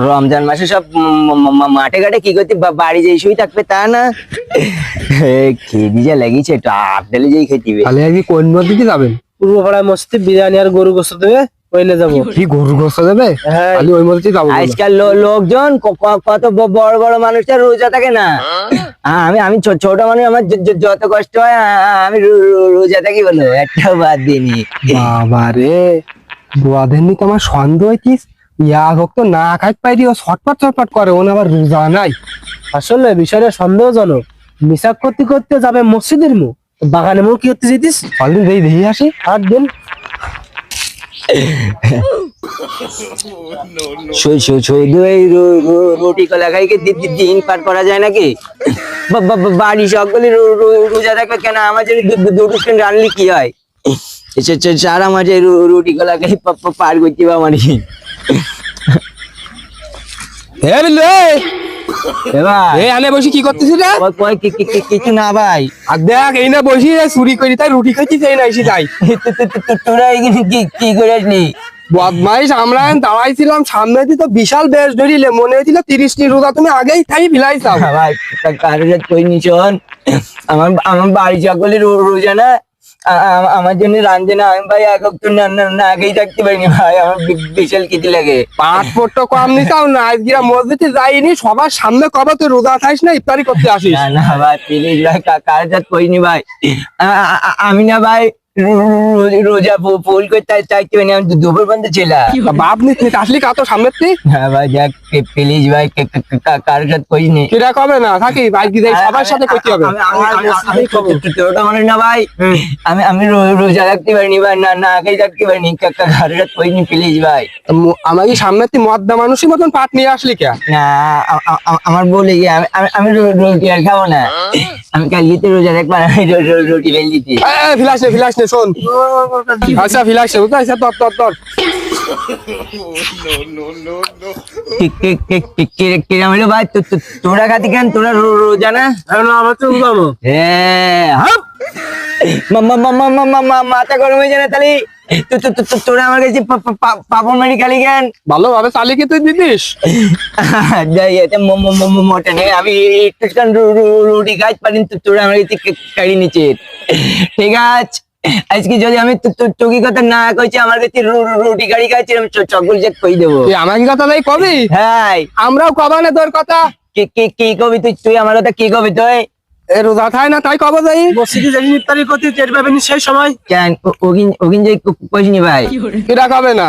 রমজান মাসে সব মাঠে ঘাটে কি করতে বাড়ি যেই শুই থাকবে তা না। খেয়ে যা লাগিয়েছে একটু আপডেলে যেই খেতিবে। তাহলে আর কি কোন নদীতে যাবেন? পূর্ব পাড়ায় মসজিদে বিরিয়ানি আর গরু গোস্ত দেবে, ওইলে যাবো। কি গরু গোস্ত দেবে? হ্যাঁ, তাহলে ওই নদীতে যাবো। আজকাল লোকজন কত বড় বড় মানুষটা রোজা থাকে না। আমি আমি ছোট মানুষ, আমার যত কষ্ট হয় আমি রোজা থাকি বলো, একটাও বাদ দিইনি। বাবা রে, বুয়াদেরনি তো আমার সন্দেহ হইতিস ইয়া হোক তো না খাইতে পারি, ও ছটপট করে, ওন আবার রোজা নাই। আসলে বিষয়টা সন্দেহজনক। মিসাক করতে করতে যাবে মসজিদের মুখ, বাগানে মুখ কি করতে যেতিস? অলদিন দেখি আসি। 8 দিন শুধু এই রুটি কলা খাইকে দিন পার করা যায় নাকি? বাড়ি সকলে রোজা থাকবে কেন? আমার যদি দুটো রানলি কি হয়? সারা মাঝে রুটি কলা খাই পার করতে পারবো মানে। আনে বসে কি করতেছিস রে? কিছু না ভাই, আর দেখ এই না বসি চুরি করি তাই রুটি খাইছিস, এই না এসে তাই তোরা এখানে কি করে আসলি? বদমাইশ। আমরা দাঁড়াইছিলাম সামনে দিয়ে, তো বিশাল বেশ ধরিলে, মনে হয়েছিল 30টি রোজা তুমি আগেই খাই ফিলাইছাও। ভাই কারোর কই নি, শোন আমার বাড়ি সকলে রোজা না, আমার জন্য রান্ধে না। আমি ভাই এক তো না আগেই থাকতে পারিনি ভাই, আমার বিশাল খিদে লাগে। পাসপোর্ট কম নিতাও না, আজকে মসজিদে যাইনি, সবার সামনে কবে তুই রোজা খাইস না ইফতারি করতে আসিস? না ভাই প্লিজ ভাই, কারোর সাথে কইনি ভাই। আমি না ভাই রোজা ফুল করতে চাইতে পারিনি, আমি দুপুর পর্যন্ত ছিলাম। বাপ নিস আসলি কাতো সামনে তুই? হ্যাঁ ভাই দেখ প্লিজ ভাই, কারোর সাথে কইনি। কিরা কবে না থাকি আজকে যাই, সবার সাথে করতে হবে। তোরটা মনে না ভাই, আমি রোজা রাখতে পারিনি ভাই, না আগেই থাকতে পারিনি, কারোর সাথে কইনি প্লিজ ভাই। আমাকে সামনে তুই মদ্দা মানুষের মতন পাট নিয়ে আসলি কে? না আমার বলে গিয়ে আমি রুটি আর খাবো না, আমি কালকে রোজা রাখবার, আমি রুটি ফেল দিচ্ছি। ফিলাস নে শোন। আচ্ছা ফিলাস বুঝতে তোর কিরম হলো ভাই? তোরা খাতি কেন? তোরা রোজা না? আমার তো উদানো। মাথা গরম হয়ে যায় না তাহলে? তোরা আমার কাছে পাপন মারি খালি কেন? ভালোভাবে চালিয়ে কি তুই দিদিস? মোটা নেই, আমি একটু রুটি খাইতে পারি, তোরা আমার কাছে কাড়ি নিচে। ঠিক আছে, আজকে যদি আমি তোকে কথা না কইছি, আমার কাছে রুটি গাড়ি খাইছি, আমি চকল চেক কই দেবো। আমার কি কথা তাই কবি? হ্যাঁ, আমরাও কবা না তোর কথা। কি কবি তুই আমার কথা কি কবি তুই? এ রোজা খায় না তাই কবে যাই? মসজিদে যেদিন ইফতারি করতে টের পাবেন সেই সময়। কেন ওগিন যে কইনি ভাই? কিরা কবে না?